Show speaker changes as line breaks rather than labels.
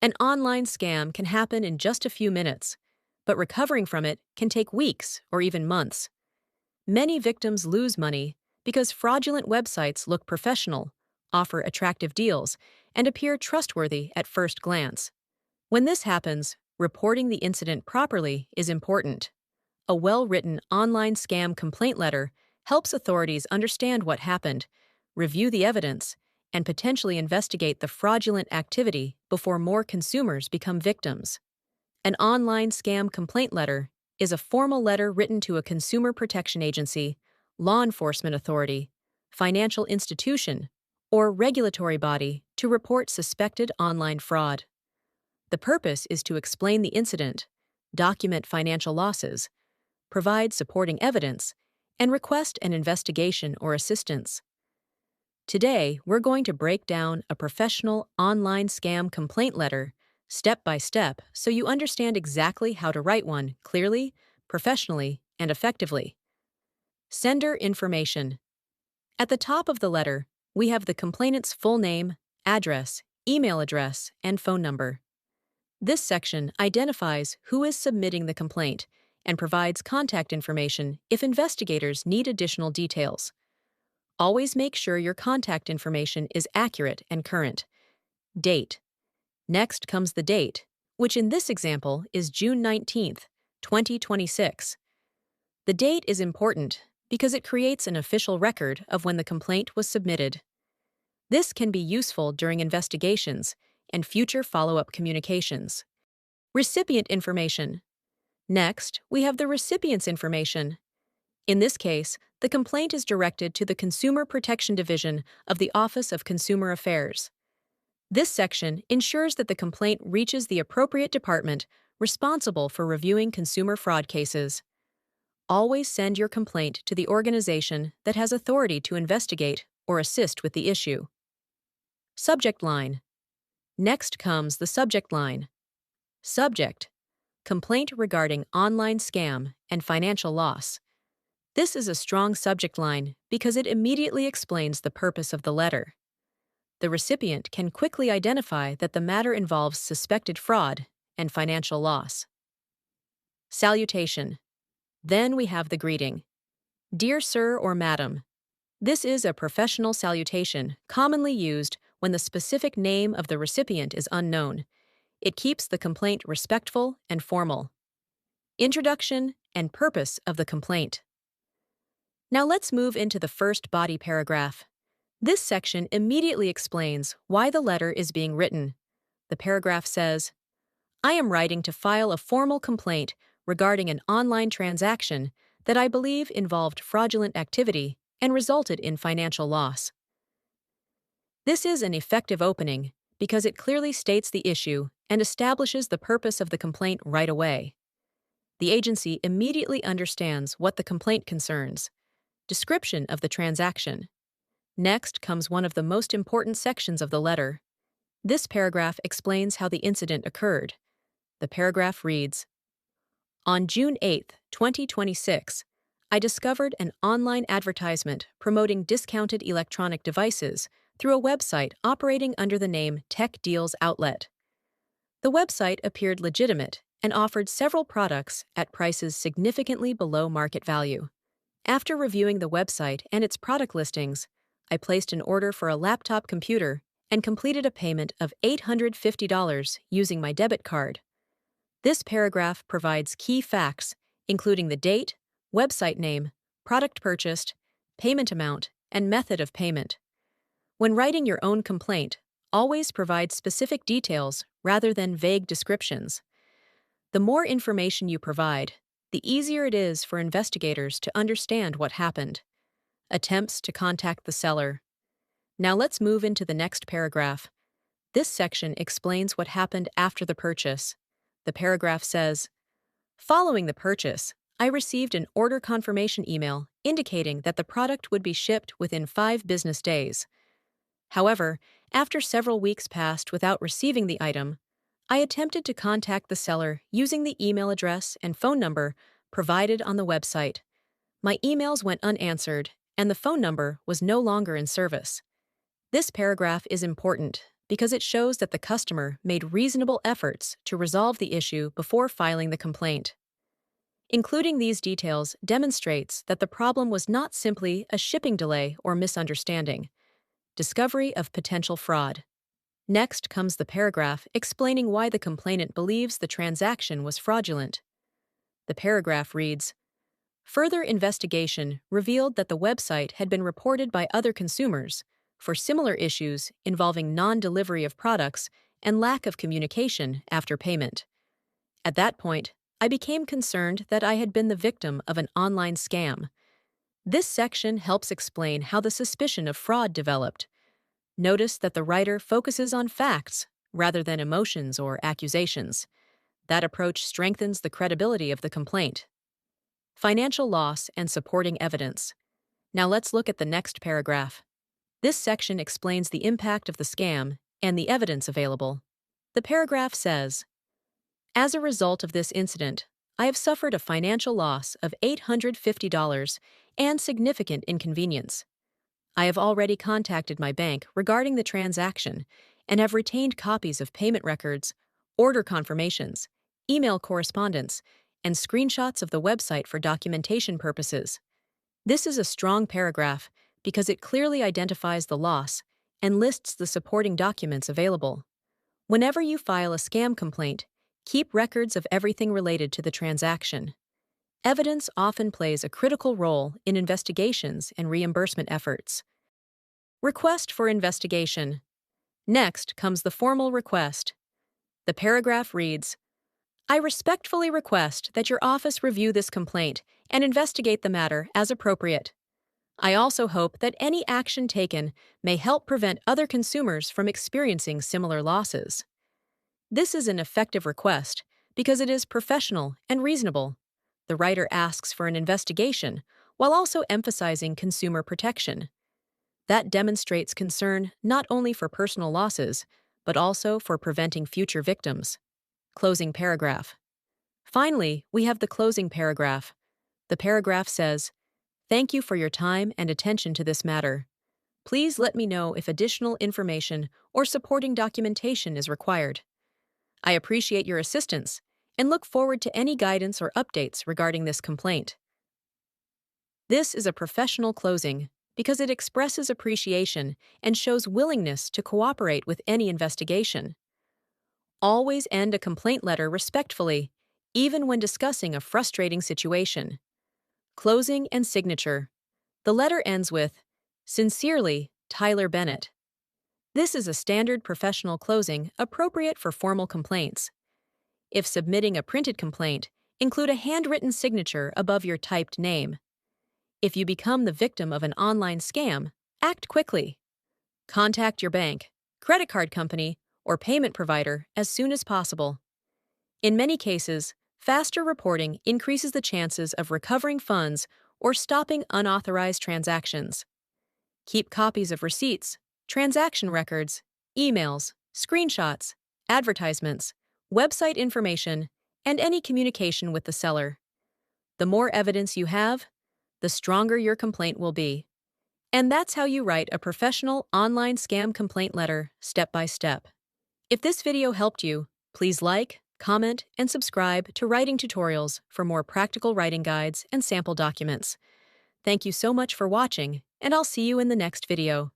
An online scam can happen in just a few minutes, but recovering from it can take weeks or even months. Many victims lose money because fraudulent websites look professional, offer attractive deals, and appear trustworthy at first glance. When this happens, reporting the incident properly is important. A well-written online scam complaint letter helps authorities understand what happened, review the evidence, and potentially investigate the fraudulent activity before more consumers become victims. An online scam complaint letter is a formal letter written to a consumer protection agency, law enforcement authority, financial institution, or regulatory body to report suspected online fraud. The purpose is to explain the incident, document financial losses, provide supporting evidence, and request an investigation or assistance. Today, we're going to break down a professional online scam complaint letter step by step so you understand exactly how to write one clearly, professionally, and effectively. Sender information. At the top of the letter, we have the complainant's full name, address, email address, and phone number. This section identifies who is submitting the complaint and provides contact information if investigators need additional details. Always make sure your contact information is accurate and current. Date. Next comes the date, which in this example is June 19th, 2026. The date is important because it creates an official record of when the complaint was submitted. This can be useful during investigations and future follow-up communications. Recipient information. Next, we have the recipient's information. In this case, the complaint is directed to the Consumer Protection Division of the Office of Consumer Affairs. This section ensures that the complaint reaches the appropriate department responsible for reviewing consumer fraud cases. Always send your complaint to the organization that has authority to investigate or assist with the issue. Subject line. Next comes the subject line. Subject: complaint regarding online scam and financial loss. This is a strong subject line because it immediately explains the purpose of the letter. The recipient can quickly identify that the matter involves suspected fraud and financial loss. Salutation. Then we have the greeting. Dear Sir or Madam. This is a professional salutation commonly used when the specific name of the recipient is unknown. It keeps the complaint respectful and formal. Introduction and purpose of the complaint. Now let's move into the first body paragraph. This section immediately explains why the letter is being written. The paragraph says, I am writing to file a formal complaint regarding an online transaction that I believe involved fraudulent activity and resulted in financial loss. This is an effective opening because it clearly states the issue and establishes the purpose of the complaint right away. The agency immediately understands what the complaint concerns. Description of the transaction. Next comes one of the most important sections of the letter. This paragraph explains how the incident occurred. The paragraph reads, On June 8, 2026, I discovered an online advertisement promoting discounted electronic devices through a website operating under the name Tech Deals Outlet. The website appeared legitimate and offered several products at prices significantly below market value. After reviewing the website and its product listings, I placed an order for a laptop computer and completed a payment of $850 using my debit card. This paragraph provides key facts, including the date, website name, product purchased, payment amount, and method of payment. When writing your own complaint, always provide specific details rather than vague descriptions. The more information you provide, the easier it is for investigators to understand what happened. Attempts to contact the seller. Now let's move into the next paragraph. This section explains what happened after the purchase. The paragraph says, Following the purchase, I received an order confirmation email indicating that the product would be shipped within 5 business days. However, after several weeks passed without receiving the item, I attempted to contact the seller using the email address and phone number provided on the website. My emails went unanswered, and the phone number was no longer in service. This paragraph is important because it shows that the customer made reasonable efforts to resolve the issue before filing the complaint. Including these details demonstrates that the problem was not simply a shipping delay or misunderstanding. Discovery of potential fraud. Next comes the paragraph explaining why the complainant believes the transaction was fraudulent. The paragraph reads, "Further investigation revealed that the website had been reported by other consumers for similar issues involving non-delivery of products and lack of communication after payment. At that point, I became concerned that I had been the victim of an online scam." This section helps explain how the suspicion of fraud developed. Notice that the writer focuses on facts rather than emotions or accusations. That approach strengthens the credibility of the complaint. Financial loss and supporting evidence. Now let's look at the next paragraph. This section explains the impact of the scam and the evidence available. The paragraph says, "As a result of this incident, I have suffered a financial loss of $850 and significant inconvenience. I have already contacted my bank regarding the transaction and have retained copies of payment records, order confirmations, email correspondence, and screenshots of the website for documentation purposes." This is a strong paragraph because it clearly identifies the loss and lists the supporting documents available. Whenever you file a scam complaint, keep records of everything related to the transaction. Evidence often plays a critical role in investigations and reimbursement efforts. Request for investigation. Next comes the formal request. The paragraph reads, "I respectfully request that your office review this complaint and investigate the matter as appropriate. I also hope that any action taken may help prevent other consumers from experiencing similar losses." This is an effective request because it is professional and reasonable. The writer asks for an investigation while also emphasizing consumer protection. That demonstrates concern not only for personal losses, but also for preventing future victims. Closing paragraph. Finally, we have the closing paragraph. The paragraph says, "Thank you for your time and attention to this matter. Please let me know if additional information or supporting documentation is required. I appreciate your assistance and look forward to any guidance or updates regarding this complaint." This is a professional closing because it expresses appreciation and shows willingness to cooperate with any investigation. Always end a complaint letter respectfully, even when discussing a frustrating situation. Closing and signature. The letter ends with, "Sincerely, Tyler Bennett." This is a standard professional closing appropriate for formal complaints. If submitting a printed complaint, include a handwritten signature above your typed name. If you become the victim of an online scam, act quickly. Contact your bank, credit card company, or payment provider as soon as possible. In many cases, faster reporting increases the chances of recovering funds or stopping unauthorized transactions. Keep copies of receipts, transaction records, emails, screenshots, advertisements, website information, and any communication with the seller. The more evidence you have, the stronger your complaint will be. And that's how you write a professional online scam complaint letter, step by step. If this video helped you, please like, comment, and subscribe to Writing Tutorials for more practical writing guides and sample documents. Thank you so much for watching, and I'll see you in the next video.